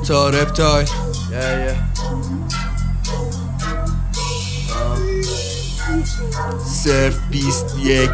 تا رپتایل صرف 21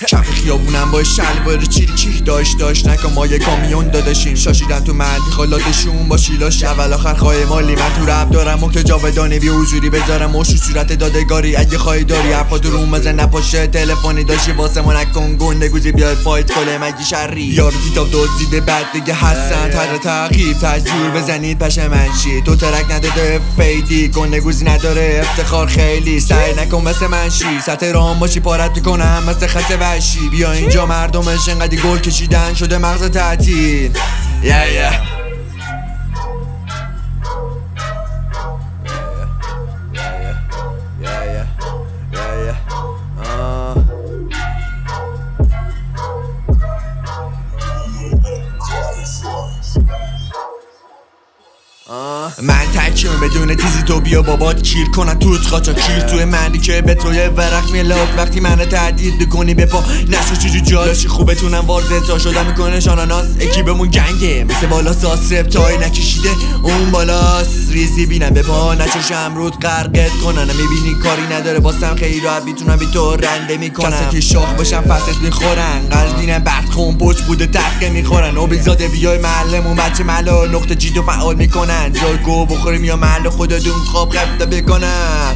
کف خیابونم با شلوار چیریکی داشت نکن ما یه کامیون داداشیم شاشیدن تو مندی خالاتشون با شیلاش اول آخر خواهی مالی من تو رب دارم مکت جاودانه بی حضوری بذارم و صورت دادگاری اگه خواهی داری حرفات رو مزن نپاشه تلفنی داشتی واسه ما نکن گنده گوزی بیاد فایت کله مگی شری یارو تیتاب دزدیده بعد دیگه حسن تر تعقیب تجور بزنید پشه منشی تو ترک نداده فیدی گنده گوزی نداره افتخار خیلی سعی نکن مثل منشی سطح رام باشی پارت میکنم مثل خسته وحشی بیا اینجا مردمش انقدی گل کشیدن شده مغز تعطیل من تکیم بدون تیزی تو بیا بابات کیر کنن توت خاچا کیر توی مندی که به توی ورق میلاد وقتی منو تهدید بکنی به پا نشو چجو جالاشی خوبتونم وارزه تا شدن میکنه شاناناس اکیبمون گنگه مثل بالا ساس رپتای نکشیده اون بالاست ریزی بینم به پا نچوش امرود غرقت کنن میبینی کاری نداره باسم خیلی راحت میتونم بی تو رنده میکنم کسی که شاخ باشم فست میخورن قلبینم برد خون پوچ بوده تحقه میخورن اوبیزاده بیای معلمون بچه ملا نقطه جیدو فعال میکنن جای گو بخوریم یا محل خودتون خواب رفته بکنن